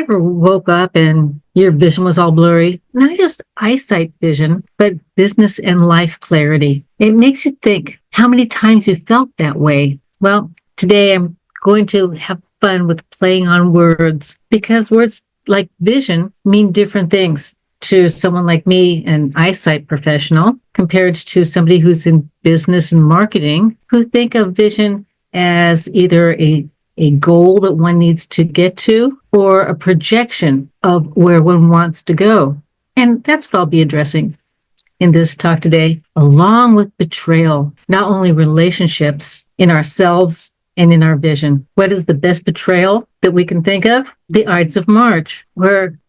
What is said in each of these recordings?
ever woke up and your vision was all blurry? Not just eyesight vision, but business and life clarity. It makes you think how many times you felt that way. Well, today I'm going to have fun with playing on words because words like vision mean different things to someone like me, an eyesight professional, compared to somebody who's in business and marketing, who think of vision as either a goal that one needs to get to or a projection of where one wants to go. And that's what I'll be addressing in this talk today, along with betrayal, not only relationships in ourselves and in our vision. What is the best betrayal that we can think of? The Ides of March, where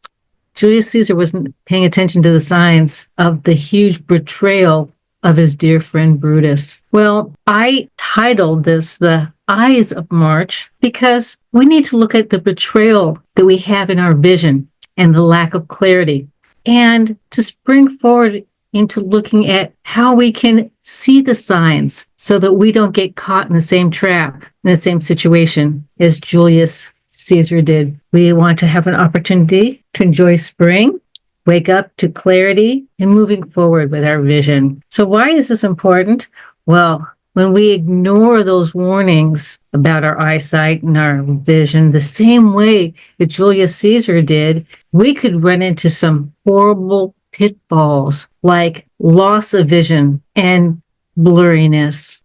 Julius Caesar wasn't paying attention to the signs of the huge betrayal of his dear friend Brutus. Well, I titled this The Eyes of March because we need to look at the betrayal that we have in our vision and the lack of clarity, and to spring forward into looking at how we can see the signs so that we don't get caught in the same trap, in the same situation as Julius Caesar did. We want to have an opportunity to enjoy spring, wake up to clarity, and moving forward with our vision. So why is this important? Well, when we ignore those warnings about our eyesight and our vision, the same way that Julius Caesar did, we could run into some horrible pitfalls like loss of vision and blurriness.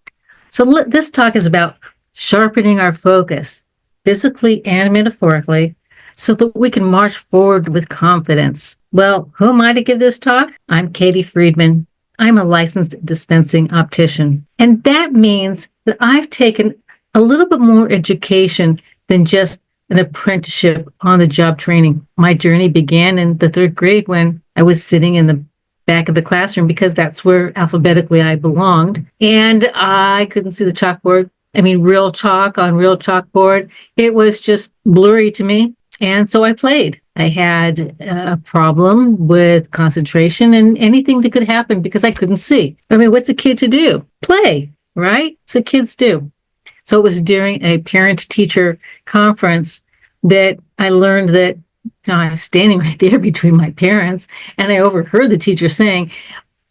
So this talk is about sharpening our focus, physically and metaphorically, so that we can march forward with confidence. Well, who am I to give this talk? I'm Katie Friedman. I'm a licensed dispensing optician. And that means that I've taken a little bit more education than just an apprenticeship on the job training. My journey began in the third grade when I was sitting in the back of the classroom because that's where alphabetically I belonged. And I couldn't see the chalkboard. I mean, real chalk on real chalkboard. It was just blurry to me. And so I played. I had a problem with concentration and anything that could happen because I couldn't see. I mean, what's a kid to do? Play, right? So kids do. So it was during a parent-teacher conference that I learned that I was standing right there between my parents, and I overheard the teacher saying,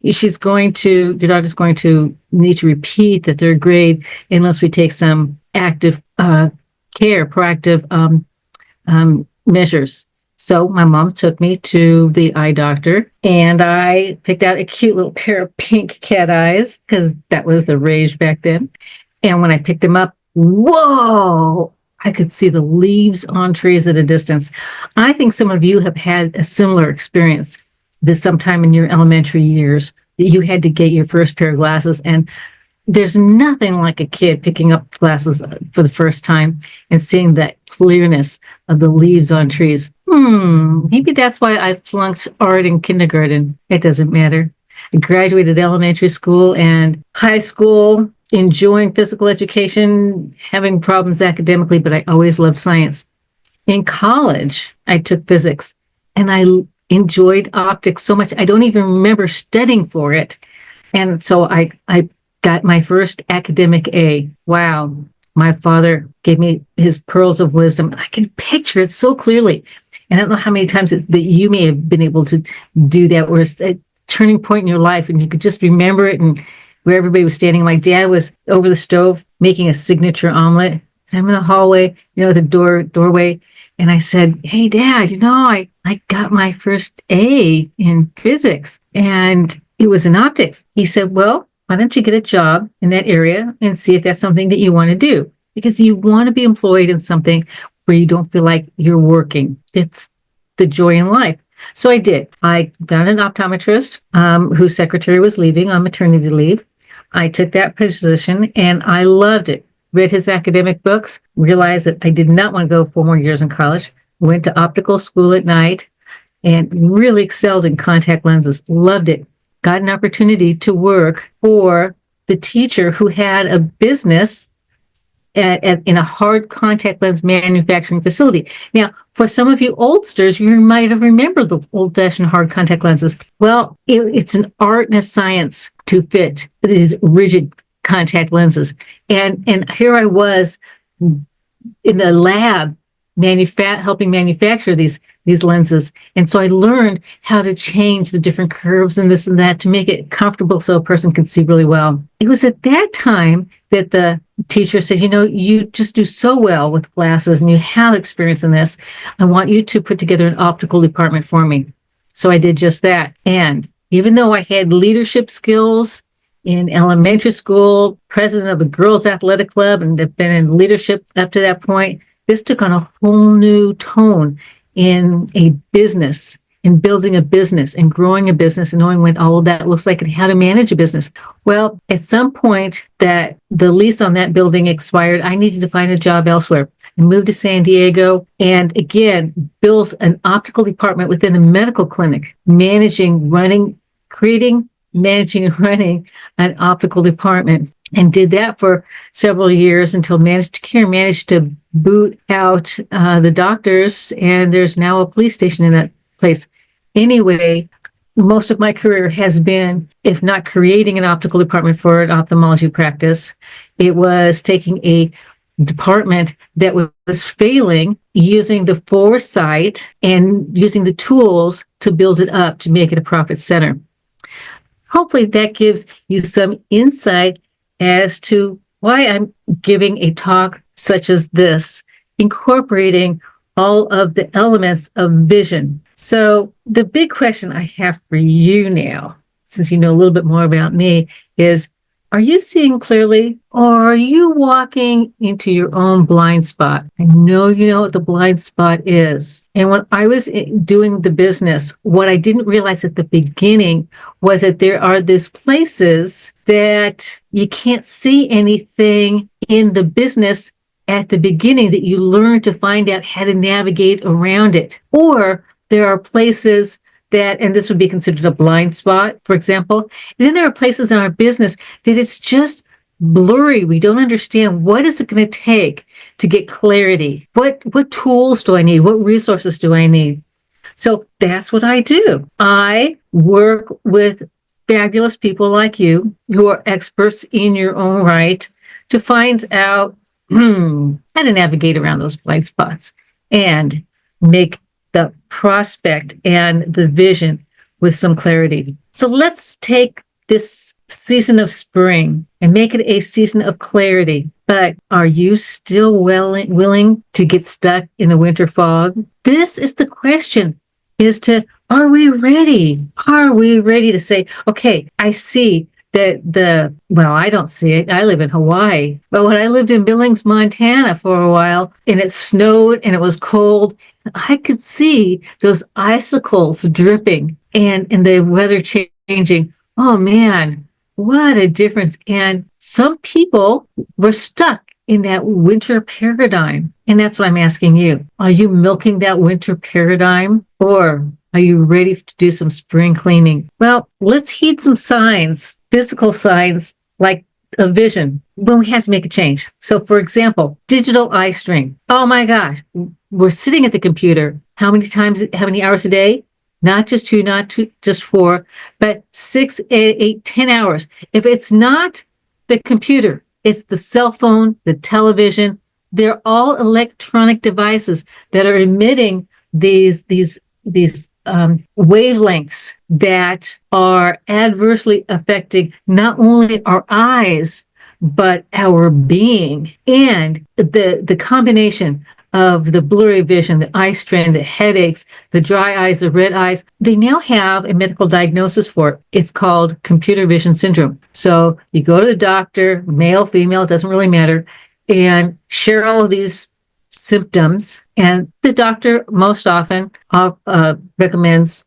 your daughter's going to need to repeat the third grade unless we take some active proactive measures. So my mom took me to the eye doctor, and I picked out a cute little pair of pink cat eyes because that was the rage back then. And when I picked them up, whoa, I could see the leaves on trees at a distance. I think some of you have had a similar experience this sometime in your elementary years that you had to get your first pair of glasses, and there's nothing like a kid picking up glasses for the first time and seeing that clearness of the leaves on trees. Maybe that's why I flunked art in kindergarten. It doesn't matter. I graduated elementary school and high school, enjoying physical education, having problems academically, but I always loved science. In college, I took physics, and I enjoyed optics so much. I don't even remember studying for it. And so I got my first academic A. Wow. My father gave me his pearls of wisdom. I can picture it so clearly. And I don't know how many times that you may have been able to do that, where it's a turning point in your life and you could just remember it, and where everybody was standing. My dad was over the stove making a signature omelet. And I'm in the hallway, the doorway. And I said, hey, Dad, I got my first A in physics, and it was in optics. He said, well, why don't you get a job in that area and see if that's something that you want to do? Because you want to be employed in something where you don't feel like you're working. It's the joy in life. So I did. I found an optometrist whose secretary was leaving on maternity leave. I took that position and I loved it. Read his academic books, realized that I did not want to go 4 more years in college, went to optical school at night, and really excelled in contact lenses. Loved it. Got an opportunity to work for the teacher who had a business in a hard contact lens manufacturing facility. Now, for some of you oldsters, you might have remembered those old-fashioned hard contact lenses. Well, it's an art and a science to fit these rigid contact lenses. And here I was in the lab helping manufacture these lenses. And so I learned how to change the different curves and this and that to make it comfortable so a person can see really well. It was at that time that the teacher said, you just do so well with glasses and you have experience in this. I want you to put together an optical department for me. So I did just that. And even though I had leadership skills in elementary school, president of the girls athletic club, and have been in leadership up to that point, this took on a whole new tone in a business, in building a business and growing a business and knowing what all of that looks like and how to manage a business. Well, at some point that the lease on that building expired, I needed to find a job elsewhere. I moved to San Diego and again, built an optical department within a medical clinic, managing and running an optical department, and did that for several years until managed to boot out the doctors, and there's now a police station in that place. Anyway, most of my career has been, if not creating an optical department for an ophthalmology practice, it was taking a department that was failing, using the foresight and using the tools to build it up to make it a profit center. Hopefully that gives you some insight as to why I'm giving a talk such as this, incorporating all of the elements of vision. So the big question I have for you now, since you know a little bit more about me, is, are you seeing clearly, or are you walking into your own blind spot? I know you know what the blind spot is. And when I was doing the business, what I didn't realize at the beginning was that there are these places that you can't see anything in the business at the beginning, that you learn to find out how to navigate around it. Or there are places that, and this would be considered a blind spot, for example. And then there are places in our business that it's just blurry. We don't understand, what is it going to take to get clarity? What tools do I need? What resources do I need? So that's what I do. I work with fabulous people like you who are experts in your own right to find out how to navigate around those blind spots and make the prospect and the vision with some clarity. So let's take this season of spring and make it a season of clarity. But are you still willing to get stuck in the winter fog? This is the question, are we ready? Are we ready to say, okay, I see that I don't see it. I live in Hawaii. But when I lived in Billings, Montana for a while, and it snowed and it was cold, I could see those icicles dripping and the weather changing. Oh man, what a difference. And some people were stuck in that winter paradigm. And that's what I'm asking you. Are you milking that winter paradigm, or are you ready to do some spring cleaning? Well, let's heed some signs, physical signs like a vision when we have to make a change. So for example, digital eye strain. Oh my gosh, we're sitting at the computer. How many hours a day? Not just 2, not just 4, but 6, 8, 10 hours. If it's not the computer, it's the cell phone, the television. They're all electronic devices that are emitting these wavelengths that are adversely affecting not only our eyes, but our being. And the combination of the blurry vision, the eye strain, the headaches, the dry eyes, the red eyes, they now have a medical diagnosis for it. It's called computer vision syndrome. So you go to the doctor, male, female, it doesn't really matter, and share all of these symptoms. And the doctor most often recommends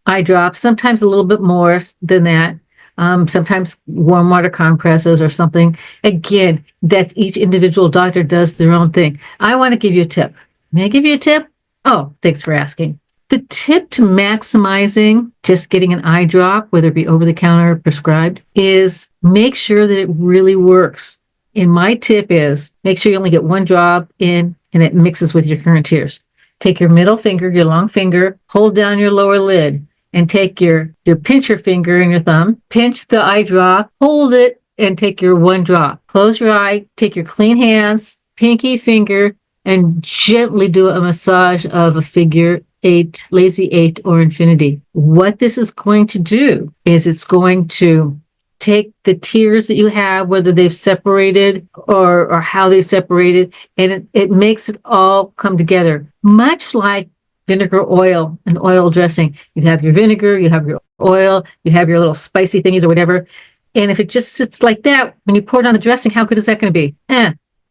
eye drops, sometimes a little bit more than that. Sometimes warm water compresses or something. Again, that's each individual doctor does their own thing. I want to give you a tip. May I give you a tip? Oh, thanks for asking. The tip to maximizing just getting an eye drop, whether it be over the counter or prescribed, is make sure that it really works. And my tip is make sure you only get one drop in and it mixes with your current tears. Take your middle finger, your long finger, hold down your lower lid, and take your pincher finger and your thumb, pinch the eye drop, hold it, and take your one drop. Close your eye, take your clean hands, pinky finger, and gently do a massage of a figure eight, lazy eight, or infinity. What this is going to do is it's going to take the tears that you have, whether they've separated or how they've separated, and it makes it all come together, much like vinegar oil and oil dressing. You have your vinegar, you have your oil, you have your little spicy thingies or whatever. And if it just sits like that, when you pour it on the dressing, how good is that going to be?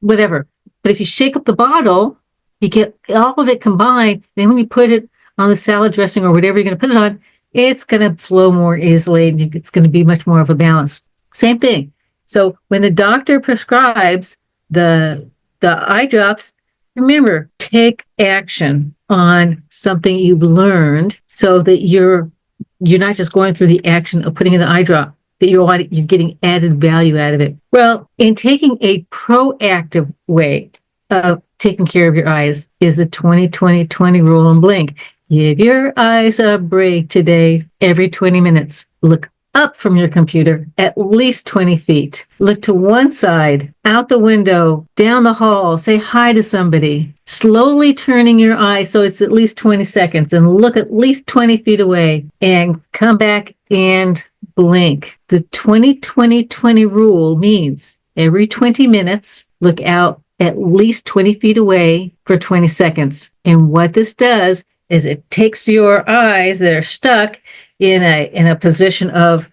Whatever. But if you shake up the bottle, you get all of it combined. Then when you put it on the salad dressing or whatever you're going to put it on, it's going to flow more easily and it's going to be much more of a balance. Same thing. So when the doctor prescribes the eye drops, remember, take action on something you've learned so that you're not just going through the action of putting in the eye drop, that you're getting added value out of it. Well, in taking a proactive way of taking care of your eyes is the 20-20-20 rule and blink. Give your eyes a break today. Every 20 minutes, look up from your computer at least 20 feet. Look to one side, out the window, down the hall, say hi to somebody. Slowly turning your eye so it's at least 20 seconds and look at least 20 feet away and come back and blink. The 20-20-20 rule means every 20 minutes, look out at least 20 feet away for 20 seconds. And what this does is it takes your eyes that are stuck in a position of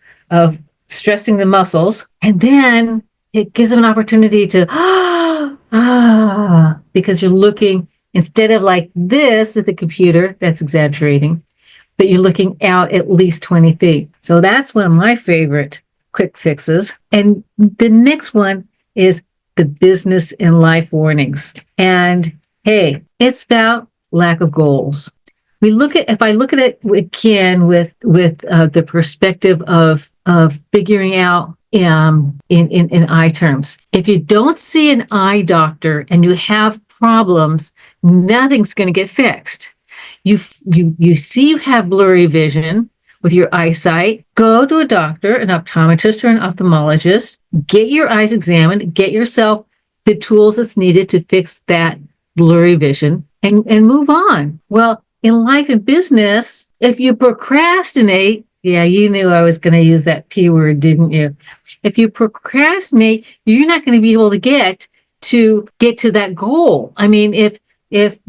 stressing the muscles, and then it gives them an opportunity to because you're looking instead of like this at the computer, that's exaggerating, but you're looking out at least 20 feet. So that's one of my favorite quick fixes. And the next one is the business and life warnings. And hey, it's about lack of goals. If I look at it again with the perspective of figuring out in eye terms, if you don't see an eye doctor and you have problems, nothing's going to get fixed. You see you have blurry vision with your eyesight, go to a doctor, an optometrist or an ophthalmologist, get your eyes examined, get yourself the tools that's needed to fix that blurry vision and move on. Well, in life and business, if you procrastinate, yeah, you knew I was going to use that P word, didn't you? If you procrastinate, you're not going to be able to get to that goal. I mean, if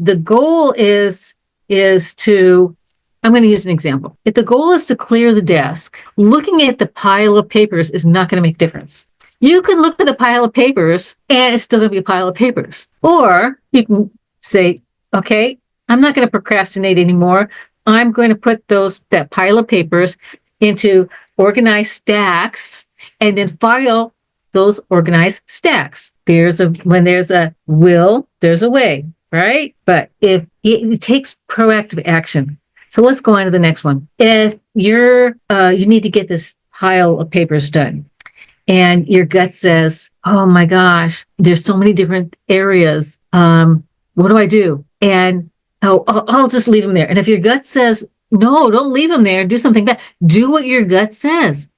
the goal is to, I'm going to use an example. If the goal is to clear the desk, looking at the pile of papers is not going to make a difference. You can look at the pile of papers and it's still going to be a pile of papers. Or you can say, okay, I'm not going to procrastinate anymore. I'm going to put that pile of papers into organized stacks and then file those organized stacks. When there's a will, there's a way, right? But if it takes proactive action. So let's go on to the next one. If you need to get this pile of papers done and your gut says, oh my gosh, there's so many different areas. What do I do? And I'll just leave them there. And if your gut says, no, don't leave them there, do something bad. Do what your gut says.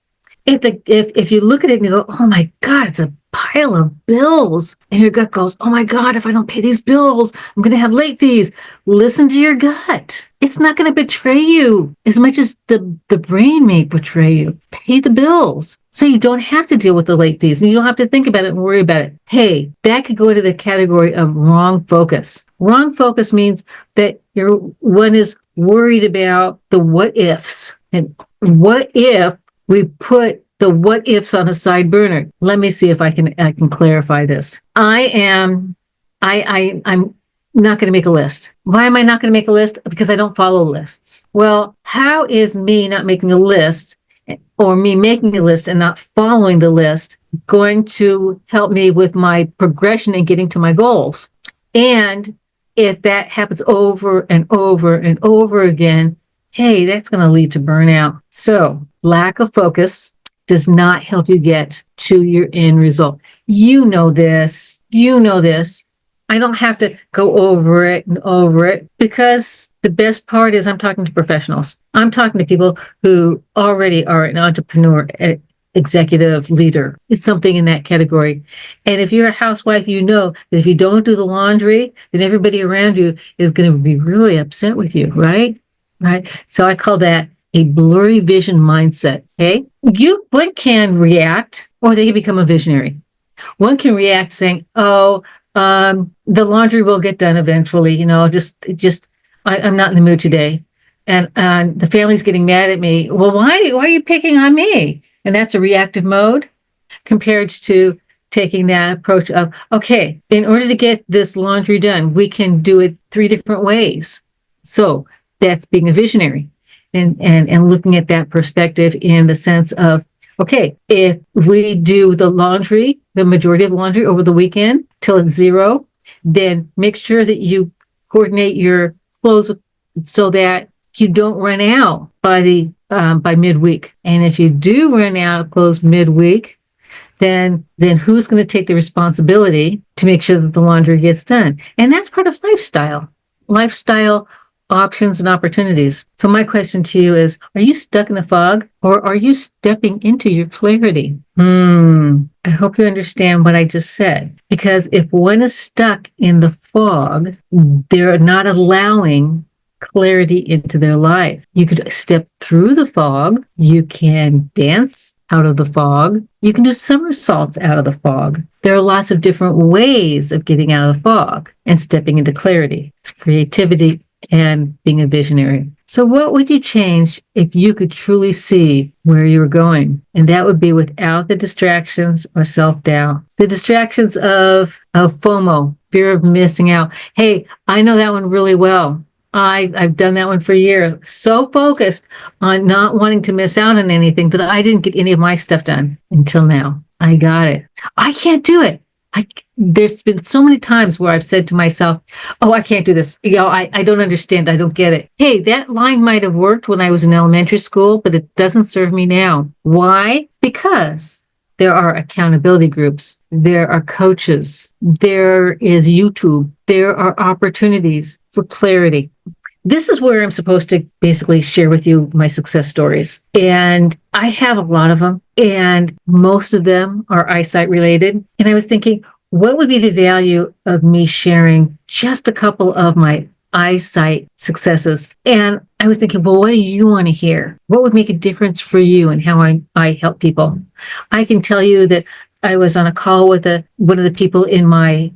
If you look at it and you go, oh my God, it's a pile of bills. And your gut goes, oh my God, if I don't pay these bills, I'm going to have late fees. Listen to your gut. It's not going to betray you as much as the brain may betray you. Pay the bills so you don't have to deal with the late fees and you don't have to think about it and worry about it. Hey, that could go into the category of wrong focus. Wrong focus means that one is worried about the what ifs. And what if we put the what ifs on a side burner? Let me see if I can clarify this. I'm not going to make a list. Why am I not going to make a list? Because I don't follow lists. Well, how is me not making a list or me making a list and not following the list going to help me with my progression in getting to my goals? And if that happens over and over and over again, hey, that's going to lead to burnout. So lack of focus does not help you get to your end result. You know this. I don't have to go over it and over it because the best part is I'm talking to professionals. I'm talking to people who already are an entrepreneur executive leader. It's something in that category. And if you're a housewife, you know that if you don't do the laundry, then everybody around you is going to be really upset with you, right? Right. So I call that a blurry vision mindset. Okay. One can react or they can become a visionary. One can react saying, "Oh, the laundry will get done eventually. I'm not in the mood today, and the family's getting mad at me. Well, why are you picking on me?" And that's a reactive mode compared to taking that approach of, okay, in order to get this laundry done, we can do it 3 different ways. So that's being a visionary, and looking at that perspective in the sense of, okay, if we do the majority of the laundry over the weekend till it's zero, then make sure that you coordinate your clothes so that you don't run out by midweek. And if you do run out of clothes midweek, then who's going to take the responsibility to make sure that the laundry gets done? And that's part of lifestyle options and opportunities. So my question to you is, are you stuck in the fog or are you stepping into your clarity? I hope you understand what I just said. Because if one is stuck in the fog, they're not allowing clarity into their life. You could step through the fog. You can dance out of the fog. You can do somersaults out of the fog. There are lots of different ways of getting out of the fog and stepping into clarity. It's creativity and being a visionary. So what would you change if you could truly see where you were going? And that would be without the distractions or self-doubt. The distractions of FOMO, fear of missing out. Hey, I know that one really well. I've done that one for years. So focused on not wanting to miss out on anything that I didn't get any of my stuff done until now. I got it. I can't do it. There's been so many times where I've said to myself, "Oh, I can't do this. I don't understand. I don't get it." Hey, that line might have worked when I was in elementary school, but it doesn't serve me now. Why? Because there are accountability groups. There are coaches. There is YouTube. There are opportunities for clarity. This is where I'm supposed to basically share with you my success stories. And I have a lot of them, and most of them are eyesight related. And I was thinking, what would be the value of me sharing just a couple of my eyesight successes? And I was thinking, well, what do you want to hear? What would make a difference for you and how I help people? I can tell you that I was on a call with one of the people in my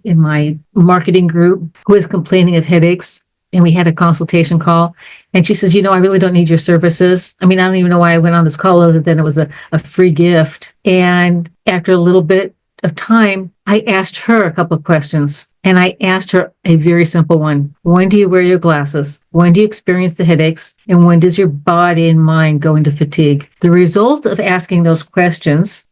marketing group who was complaining of headaches. And we had a consultation call. And she says, I really don't need your services. I mean, I don't even know why I went on this call other than it was a free gift. And after a little bit of time, I asked her a couple of questions. And I asked her a very simple one. When do you wear your glasses? When do you experience the headaches? And when does your body and mind go into fatigue? The result of asking those questions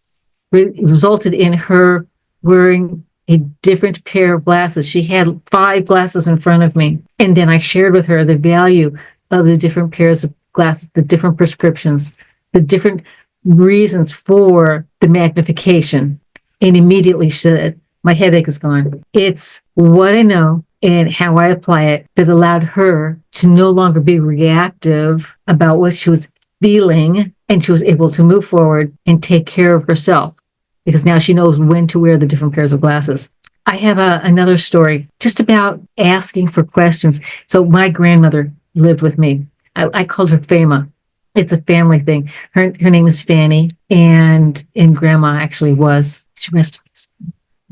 resulted in her wearing a different pair of glasses. She had 5 glasses in front of me. And then I shared with her the value of the different pairs of glasses, the different prescriptions, the different reasons for the magnification. And immediately she said, my headache is gone. It's what I know and how I apply it that allowed her to no longer be reactive about what she was feeling. And she was able to move forward and take care of herself, because now she knows when to wear the different pairs of glasses. I have another story just about asking for questions. So my grandmother lived with me. I called her Fama. It's a family thing. Her name is Fanny, and Grandma actually was. She rested.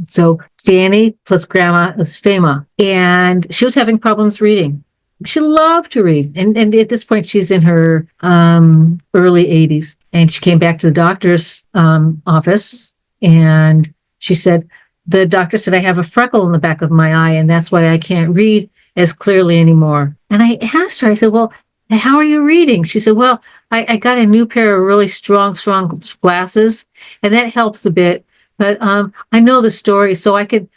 So Fanny plus Grandma is Fama, and she was having problems reading. She loved to read, and at this point she's in her early 80s, and she came back to the doctor's office. And she said, the doctor said, I have a freckle in the back of my eye, and that's why I can't read as clearly anymore. And I asked her, I said, well, how are you reading? She said, well, I got a new pair of really strong glasses, and that helps a bit. But I know the story, so I can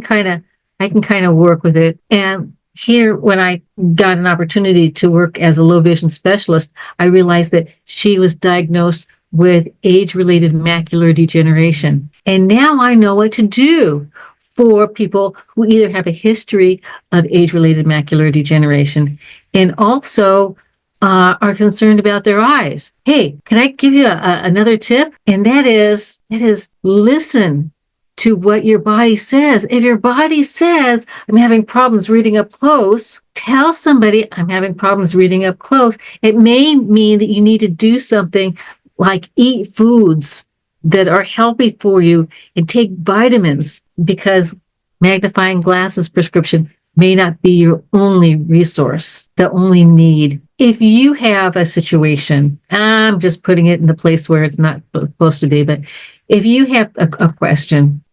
kind of work with it. And here, when I got an opportunity to work as a low vision specialist, I realized that she was diagnosed with age-related macular degeneration. And now I know what to do for people who either have a history of age-related macular degeneration and also are concerned about their eyes. Hey, can I give you another tip? And that is listen to what your body says. If your body says, I'm having problems reading up close, tell somebody I'm having problems reading up close. It may mean that you need to do something like eat foods that are healthy for you and take vitamins, because magnifying glasses prescription may not be your only resource, the only need. If you have a situation, I'm just putting it in the place where it's not supposed to be, but if you have a question,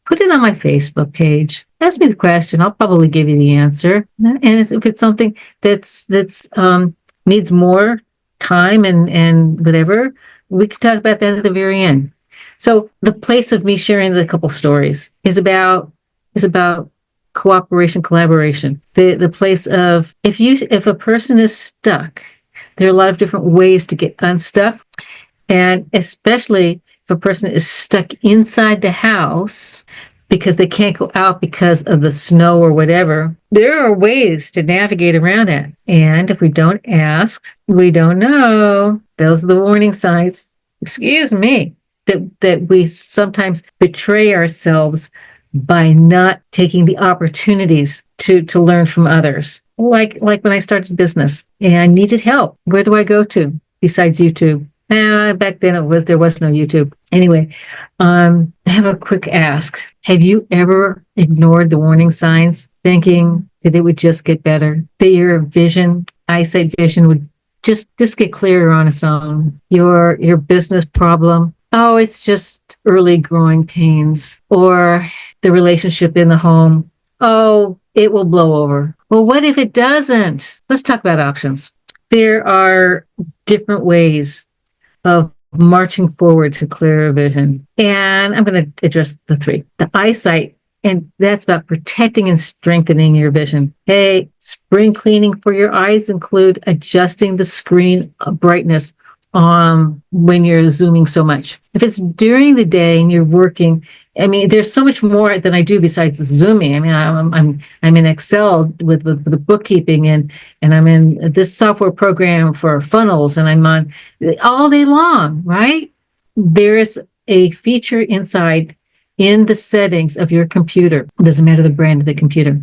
put it on my Facebook page. Ask me the question. I'll probably give you the answer. And if it's something that's needs more time and whatever, we can talk about that at the very end. So the place of me sharing the couple stories is about cooperation, collaboration. The place of if a person is stuck, there are a lot of different ways to get unstuck, and especially if a person is stuck inside the house because they can't go out because of the snow or whatever, there are ways to navigate around that. And if we don't ask, we don't know. Those are the warning signs. Excuse me, that we sometimes betray ourselves by not taking the opportunities to learn from others. Like when I started business and I needed help, where do I go to besides YouTube? Back then there was no YouTube. Anyway, I have a quick ask. Have you ever ignored the warning signs, thinking that it would just get better, that your eyesight vision would just get clearer on its own? Your business problem, oh, it's just early growing pains, or the relationship in the home, oh, it will blow over. Well, what if it doesn't? Let's talk about options. There are different ways of marching forward to clearer vision. And I'm going to address the three. The eyesight, and that's about protecting and strengthening your vision. Hey, spring cleaning for your eyes include adjusting the screen brightness when you're zooming so much. If it's during the day and you're working, I mean, there's so much more than I do besides zooming. I mean, I'm in Excel with the bookkeeping, and I'm in this software program for funnels, and I'm on all day long, right? There's a feature inside in the settings of your computer. It doesn't matter the brand of the computer.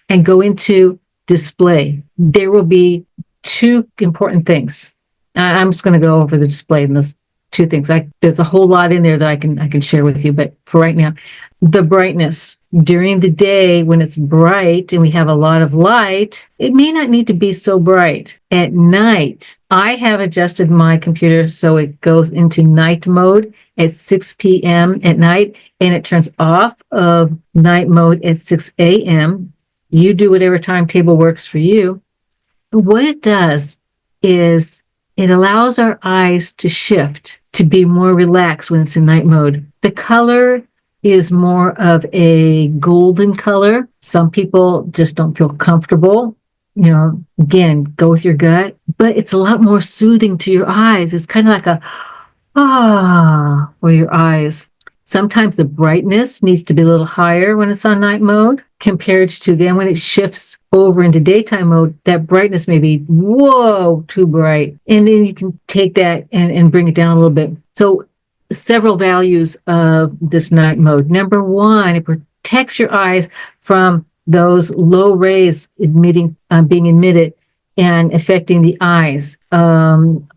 And go into display. There will be two important things. I'm just going to go over the display and those two things. There's a whole lot in there that I can share with you, but for right now, the brightness during the day when it's bright and we have a lot of light, it may not need to be so bright. At night, I have adjusted my computer so it goes into night mode at 6 p.m. at night, and it turns off of night mode at 6 a.m. You do whatever timetable works for you. What it does is it allows our eyes to shift, to be more relaxed when it's in night mode. The color is more of a golden color. Some people just don't feel comfortable. Again, go with your gut, but it's a lot more soothing to your eyes. It's kind of like for your eyes. Sometimes the brightness needs to be a little higher when it's on night mode compared to then when it shifts over into daytime mode, that brightness may be, whoa, too bright. And then you can take that and bring it down a little bit. So several values of this night mode. Number one, it protects your eyes from those low rays being emitted and affecting the eyes.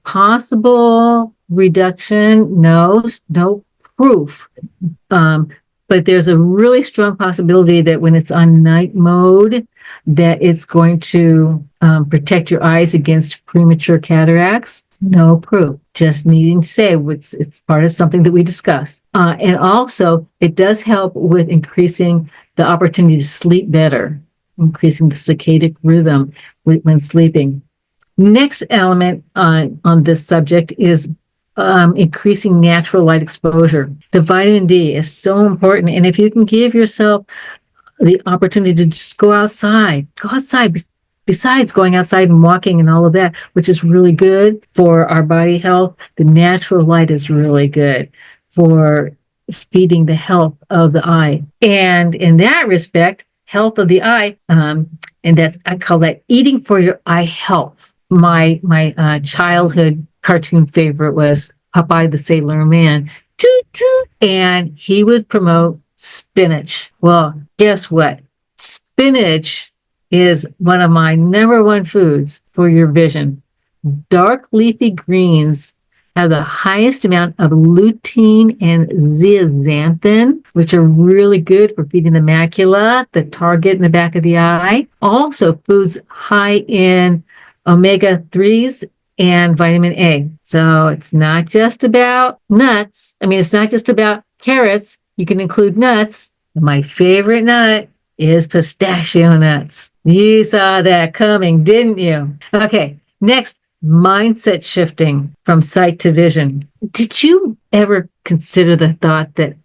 Possible reduction, no proof. But there's a really strong possibility that when it's on night mode, that it's going to protect your eyes against premature cataracts. No proof. Just needing to say it's part of something that we discuss. And also, it does help with increasing the opportunity to sleep better, increasing the circadian rhythm when sleeping. Next element on this subject is increasing natural light exposure. The vitamin D is so important. And if you can give yourself the opportunity to just go outside, besides going outside and walking and all of that, which is really good for our body health, the natural light is really good for feeding the health of the eye. And in that respect, health of the eye, and I call that eating for your eye health. my childhood cartoon favorite was Popeye the Sailor Man. Choo choo. And he would promote spinach. Well, guess what? Spinach is one of my number one foods for your vision. Dark leafy greens have the highest amount of lutein and zeaxanthin, which are really good for feeding the macula, the target in the back of the eye. Also, foods high in omega-3s and vitamin A. So it's not just about nuts. I mean, it's not just about carrots. You can include nuts. My favorite nut is pistachio nuts. You saw that coming, didn't you? Okay, next, mindset shifting from sight to vision. Did you ever consider the thought that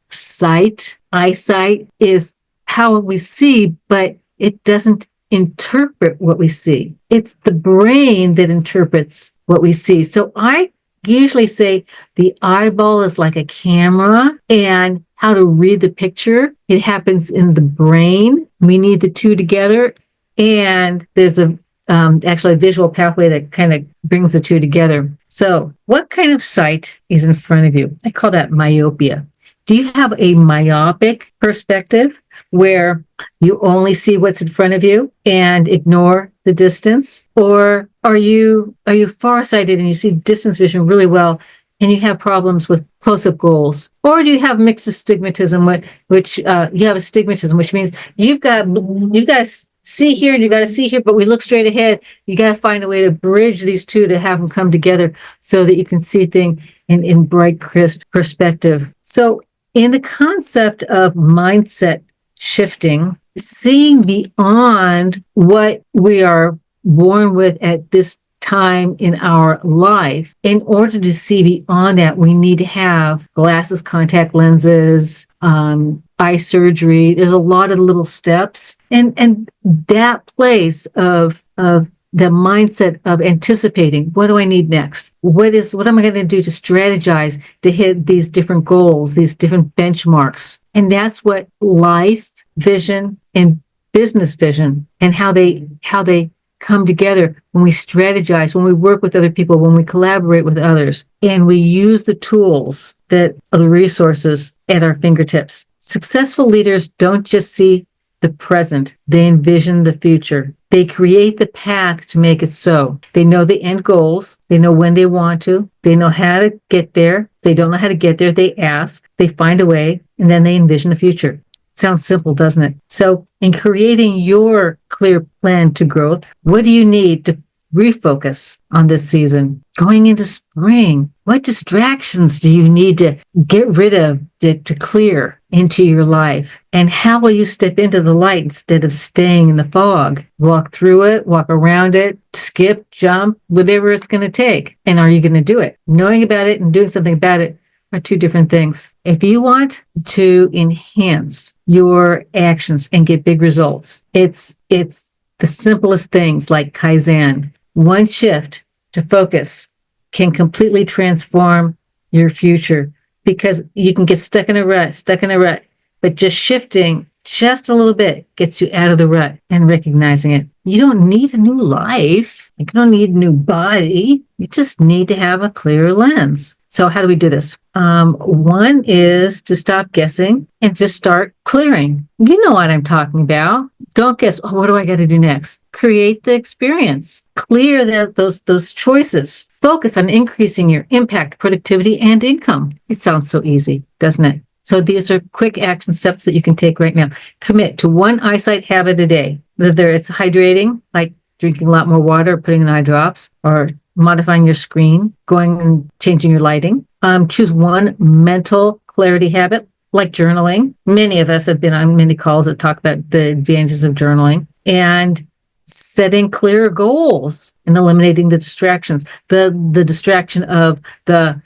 eyesight, is how we see, but it doesn't interpret what we see? It's the brain that interprets what we see. So I usually say the eyeball is like a camera, and how to read the picture, it happens in the brain. We need the two together, and there's actually a visual pathway that kind of brings the two together. So what kind of sight is in front of you? I call that myopia. Do you have a myopic perspective where you only see what's in front of you and ignore the distance? Or are you farsighted and you see distance vision really well and you have problems with close-up goals? Or do you have mixed astigmatism, which you have astigmatism, which means you've got to see here and you got to see here, but we look straight ahead. You got to find a way to bridge these two to have them come together so that you can see things in bright, crisp perspective. So in the concept of mindset shifting, seeing beyond what we are born with at this time in our life, in order to see beyond that, we need to have glasses, contact lenses, eye surgery. There's a lot of little steps, and that place of the mindset of anticipating, what do I need next? What am I going to do to strategize to hit these different goals, these different benchmarks? And that's what life vision and business vision, and how they come together when we strategize, when we work with other people, when we collaborate with others, and we use the tools that are the resources at our fingertips. Successful leaders don't just see the present, they envision the future. They create the path to make it so. They know the end goals. They know when they want to. They know how to get there. If they don't know how to get there, they ask, they find a way, and then they envision the future. Sounds simple, doesn't it? So in creating your clear plan to growth, what do you need to refocus on this season? Going into spring, what distractions do you need to get rid of, to clear into your life? And how will you step into the light instead of staying in the fog? Walk through it, walk around it, skip, jump, whatever it's going to take. And are you going to do it? Knowing about it and doing something about it are two different things. If you want to enhance your actions and get big results, it's the simplest things like Kaizen. One shift to focus can completely transform your future, because you can get stuck in a rut, but just shifting just a little bit gets you out of the rut and recognizing it. You don't need a new life. You don't need a new body. You just need to have a clear lens. So how do we do this? One is to stop guessing and just start clearing. You know what I'm talking about. Don't guess, what do I got to do next? Create the experience. Clear those choices. Focus on increasing your impact, productivity, and income. It sounds so easy, doesn't it? So these are quick action steps that you can take right now. Commit to one eyesight habit a day, whether it's hydrating, like drinking a lot more water, putting in eye drops, or modifying your screen, going and changing your lighting. Choose one mental clarity habit, like journaling. Many of us have been on many calls that talk about the advantages of journaling, and setting clear goals and eliminating the distractions. The distraction of the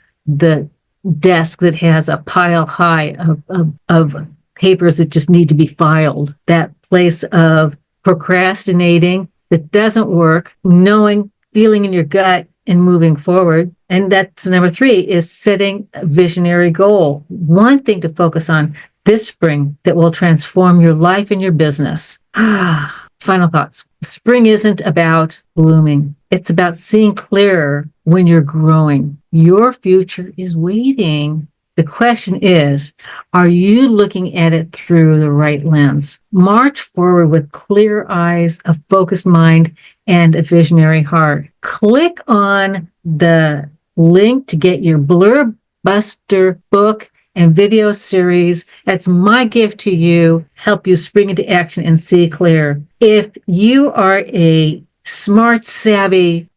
desk that has a pile high of papers that just need to be filed. That place of procrastinating that doesn't work, feeling in your gut and moving forward. And that's number 3, is setting a visionary goal. One thing to focus on this spring that will transform your life and your business. Final thoughts. Spring isn't about blooming. It's about seeing clearer when you're growing. Your future is waiting. The question is, are you looking at it through the right lens? March forward with clear eyes, a focused mind, and a visionary heart. Click on the link to get your Blurb Buster book and video series. That's my gift to you. Help you spring into action and see clear. If you are a smart, savvy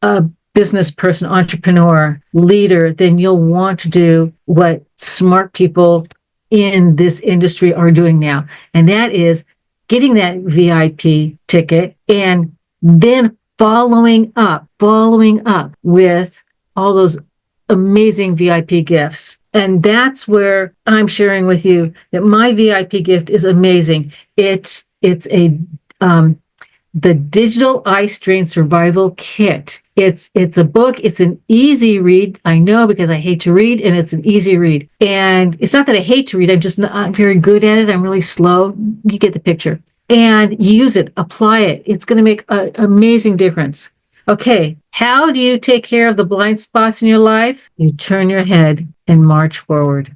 business person, entrepreneur, leader, then you'll want to do what smart people in this industry are doing now. And that is getting that VIP ticket and then following up with all those amazing VIP gifts. And that's where I'm sharing with you that my VIP gift is amazing. It's a the Digital Eye Strain Survival Kit. It's a book. It's an easy read. I know, because I hate to read, and it's an easy read. And it's not that I hate to read. I'm just not very good at it. I'm really slow. You get the picture. And use it. Apply it. It's going to make an amazing difference. Okay, how do you take care of the blind spots in your life? You turn your head and march forward.